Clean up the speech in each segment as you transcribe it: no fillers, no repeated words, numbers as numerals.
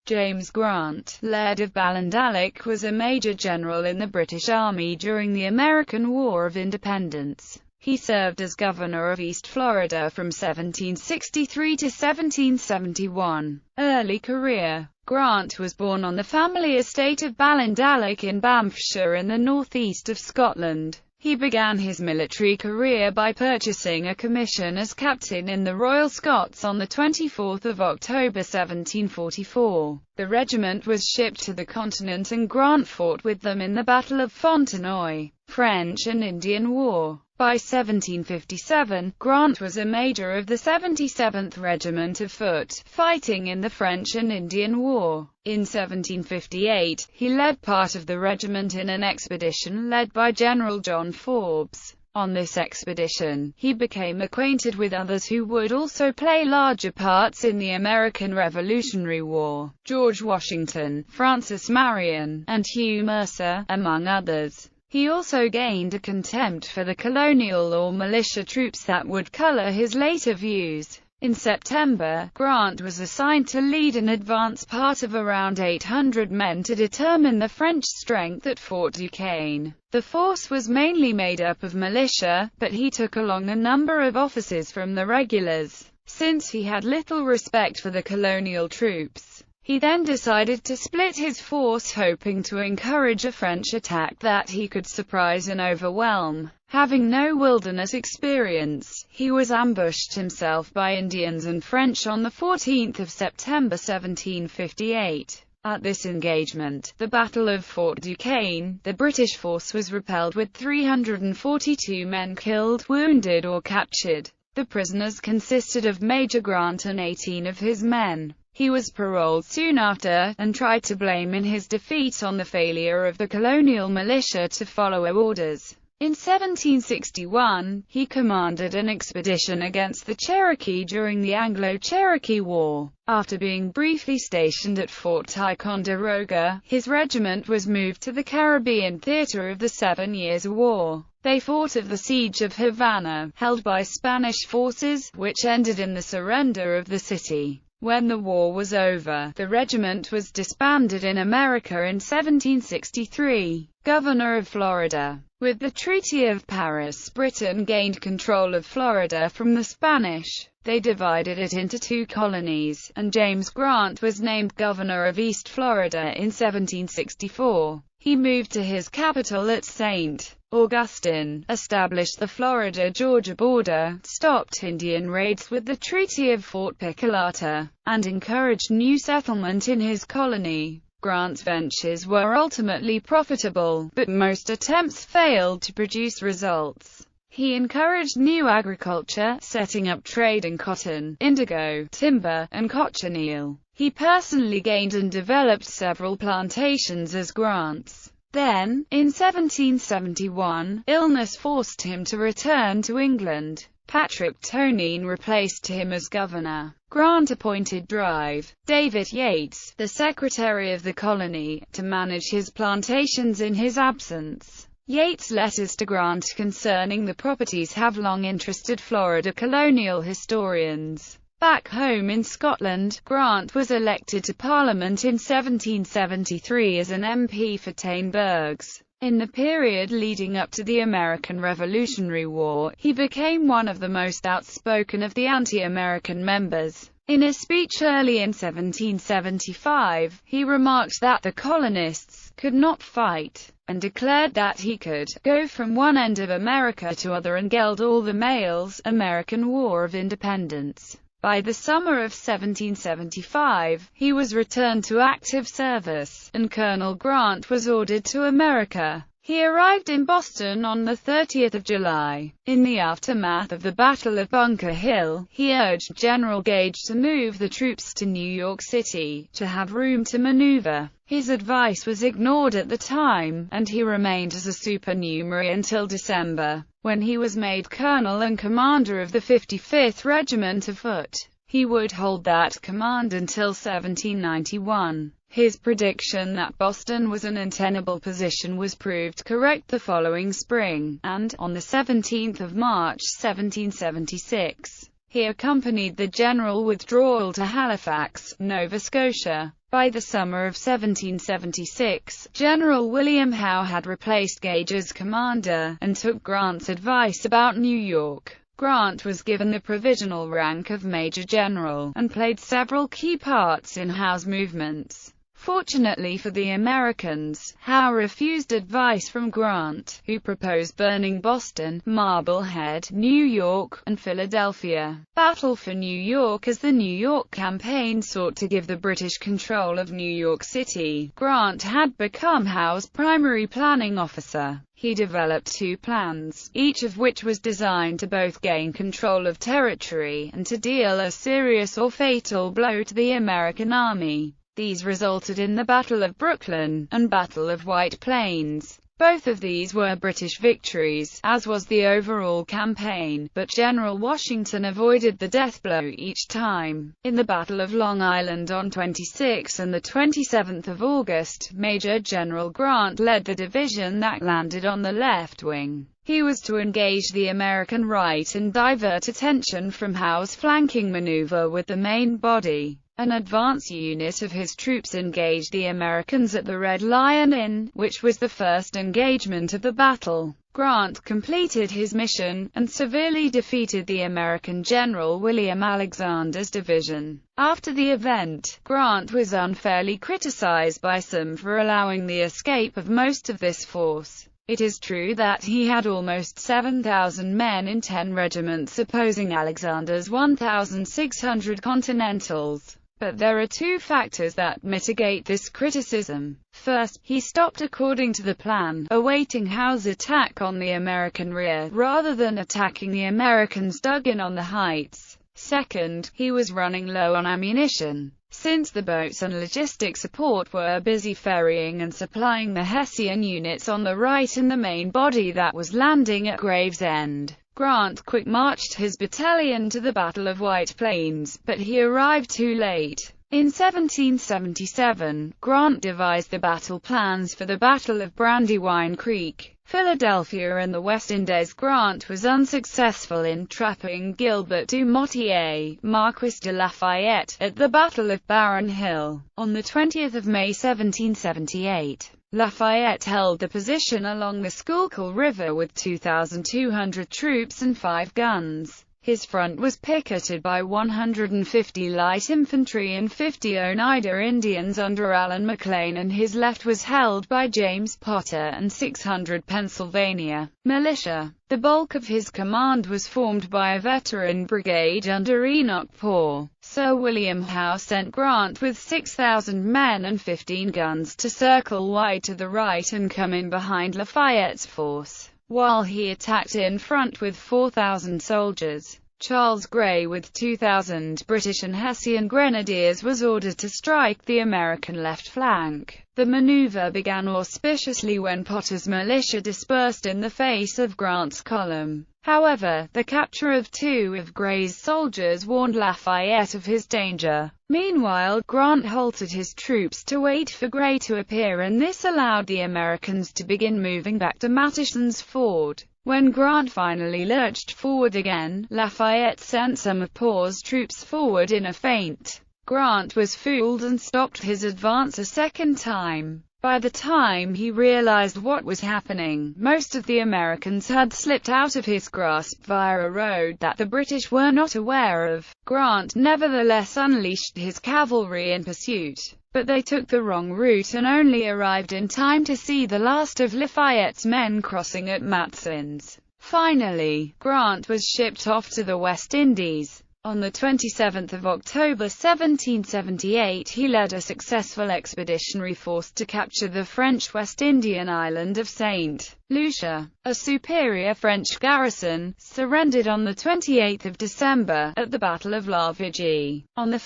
James Grant, Laird of Ballindalig, was a major general in the British Army during the American War of Independence. He served as governor of East Florida from 1763 to 1771. Early career. Grant was born on the family estate of Ballindalig in Banffshire in the northeast of Scotland. He began his military career by purchasing a commission as captain in the Royal Scots on 24 October 1744. The regiment was shipped to the continent and Grant fought with them in the Battle of Fontenoy, French and Indian War. By 1757, Grant was a major of the 77th Regiment of Foot, fighting in the French and Indian War. In 1758, he led part of the regiment in an expedition led by General John Forbes. On this expedition, he became acquainted with others who would also play larger parts in the American Revolutionary War: George Washington, Francis Marion, and Hugh Mercer, among others. He also gained a contempt for the colonial or militia troops that would color his later views. In September, Grant was assigned to lead an advance part of around 800 men to determine the French strength at Fort Duquesne. The force was mainly made up of militia, but he took along a number of officers from the regulars, since he had little respect for the colonial troops. He then decided to split his force, hoping to encourage a French attack that he could surprise and overwhelm. Having no wilderness experience, he was ambushed himself by Indians and French on 14 September 1758. At this engagement, the Battle of Fort Duquesne, the British force was repelled with 342 men killed, wounded or captured. The prisoners consisted of Major Grant and 18 of his men. He was paroled soon after, and tried to blame in his defeat on the failure of the colonial militia to follow orders. In 1761, he commanded an expedition against the Cherokee during the Anglo-Cherokee War. After being briefly stationed at Fort Ticonderoga, his regiment was moved to the Caribbean theater of the 7 Years' War. They fought at the Siege of Havana, held by Spanish forces, which ended in the surrender of the city. When the war was over, the regiment was disbanded in America in 1763. Governor of Florida. With the Treaty of Paris, Britain gained control of Florida from the Spanish. They divided it into 2 colonies, and James Grant was named governor of East Florida in 1764. He moved to his capital at St. Augustine, established the Florida-Georgia border, stopped Indian raids with the Treaty of Fort Picolata, and encouraged new settlement in his colony. Grant's ventures were ultimately profitable, but most attempts failed to produce results. He encouraged new agriculture, setting up trade in cotton, indigo, timber, and cochineal. He personally gained and developed several plantations as Grant's. Then, in 1771, illness forced him to return to England. Patrick Tonine replaced him as governor. Grant appointed Drive David Yates, the secretary of the colony, to manage his plantations in his absence. Yates' letters to Grant concerning the properties have long interested Florida colonial historians. Back home in Scotland, Grant was elected to Parliament in 1773 as an MP for Teignbergs. In the period leading up to the American Revolutionary War, he became one of the most outspoken of the anti-American members. In a speech early in 1775, he remarked that the colonists could not fight, and declared that he could go from one end of America to other and geld all the males. American War of Independence. By the summer of 1775, he was returned to active service, and Colonel Grant was ordered to America. He arrived in Boston on 30 July. In the aftermath of the Battle of Bunker Hill, he urged General Gage to move the troops to New York City, to have room to maneuver. His advice was ignored at the time, and he remained as a supernumerary until December, when he was made colonel and commander of the 55th Regiment of Foot. He would hold that command until 1791. His prediction that Boston was an untenable position was proved correct the following spring, and, on 17 March 1776, he accompanied the general withdrawal to Halifax, Nova Scotia. By the summer of 1776, General William Howe had replaced Gage as commander, and took Grant's advice about New York. Grant was given the provisional rank of Major General, and played several key parts in Howe's movements. Fortunately for the Americans, Howe refused advice from Grant, who proposed burning Boston, Marblehead, New York, and Philadelphia. Battle for New York. As the New York campaign sought to give the British control of New York City, Grant had become Howe's primary planning officer. He developed two plans, each of which was designed to both gain control of territory, and to deal a serious or fatal blow to the American army. These resulted in the Battle of Brooklyn, and Battle of White Plains. Both of these were British victories, as was the overall campaign, but General Washington avoided the death blow each time. In the Battle of Long Island on 26 and 27 August, Major General Grant led the division that landed on the left wing. He was to engage the American right and divert attention from Howe's flanking maneuver with the main body. An advance unit of his troops engaged the Americans at the Red Lion Inn, which was the first engagement of the battle. Grant completed his mission, and severely defeated the American General William Alexander's division. After the event, Grant was unfairly criticized by some for allowing the escape of most of this force. It is true that he had almost 7,000 men in 10 regiments opposing Alexander's 1,600 Continentals. But there are two factors that mitigate this criticism. First, he stopped according to the plan, awaiting Howe's attack on the American rear, rather than attacking the Americans dug in on the heights. Second, he was running low on ammunition, since the boats and logistic support were busy ferrying and supplying the Hessian units on the right and the main body that was landing at Gravesend. Grant quick-marched his battalion to the Battle of White Plains, but he arrived too late. In 1777, Grant devised the battle plans for the Battle of Brandywine Creek, Philadelphia and the West Indies. Grant was unsuccessful in trapping Gilbert du Motier, Marquis de Lafayette, at the Battle of Barron Hill. On 20 May 1778, Lafayette held the position along the Schuylkill River with 2,200 troops and 5 guns. His front was picketed by 150 light infantry and 50 Oneida Indians under Allen McLean, and his left was held by James Potter and 600 Pennsylvania militia. The bulk of his command was formed by a veteran brigade under Enoch Poor. Sir William Howe sent Grant with 6,000 men and 15 guns to circle wide to the right and come in behind Lafayette's force, while he attacked in front with 4,000 soldiers. Charles Grey with 2,000 British and Hessian grenadiers was ordered to strike the American left flank. The maneuver began auspiciously when Potter's militia dispersed in the face of Grant's column. However, the capture of 2 of Grey's soldiers warned Lafayette of his danger. Meanwhile, Grant halted his troops to wait for Grey to appear, and this allowed the Americans to begin moving back to Mattison's Ford. When Grant finally lurched forward again, Lafayette sent some of Poor's troops forward in a feint. Grant was fooled and stopped his advance a second time. By the time he realized what was happening, most of the Americans had slipped out of his grasp via a road that the British were not aware of. Grant nevertheless unleashed his cavalry in pursuit, but they took the wrong route and only arrived in time to see the last of Lafayette's men crossing at Matson's. Finally, Grant was shipped off to the West Indies. On 27 October 1778 he led a successful expeditionary force to capture the French West Indian island of St. Lucia. A superior French garrison surrendered on 28 December, at the Battle of La Vigie. On 1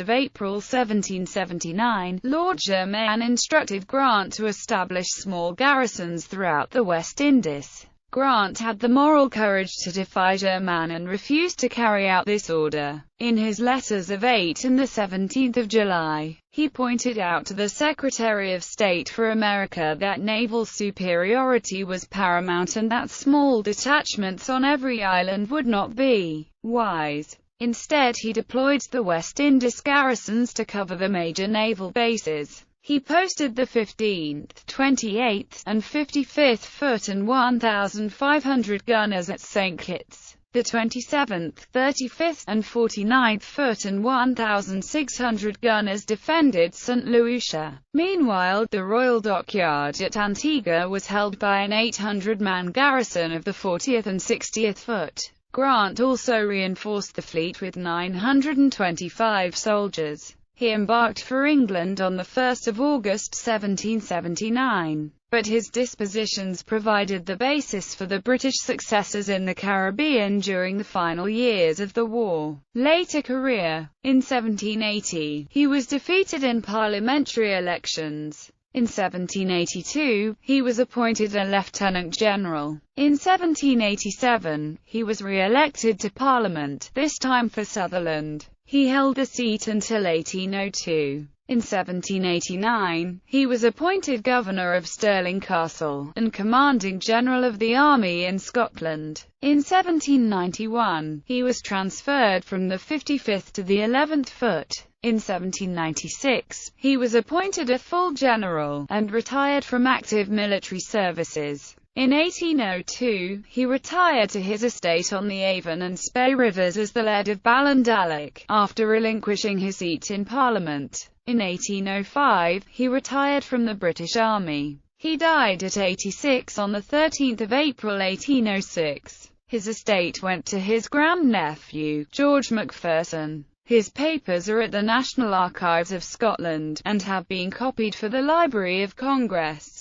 April 1779, Lord Germain instructed Grant to establish small garrisons throughout the West Indies. Grant had the moral courage to defy Germain and refused to carry out this order. In his letters of 8 and 17 July, he pointed out to the Secretary of State for America that naval superiority was paramount and that small detachments on every island would not be wise. Instead he deployed the West Indies garrisons to cover the major naval bases. He posted the 15th, 28th, and 55th Foot and 1,500 gunners at St. Kitts. The 27th, 35th, and 49th Foot and 1,600 gunners defended St. Lucia. Meanwhile, the Royal Dockyard at Antigua was held by an 800-man garrison of the 40th and 60th Foot. Grant also reinforced the fleet with 925 soldiers. He embarked for England on 1 August 1779, but his dispositions provided the basis for the British successes in the Caribbean during the final years of the war. Later career. In 1780, he was defeated in parliamentary elections. In 1782, he was appointed a lieutenant general. In 1787, he was re-elected to Parliament, this time for Sutherland. He held the seat until 1802. In 1789, he was appointed governor of Stirling Castle, and commanding general of the army in Scotland. In 1791, he was transferred from the 55th to the 11th Foot. In 1796, he was appointed a full general, and retired from active military services. In 1802, he retired to his estate on the Avon and Spey rivers as the Laird of Ballindalig, after relinquishing his seat in Parliament. In 1805, he retired from the British Army. He died at 86 on 13 April 1806. His estate went to his grandnephew, George Macpherson. His papers are at the National Archives of Scotland, and have been copied for the Library of Congress.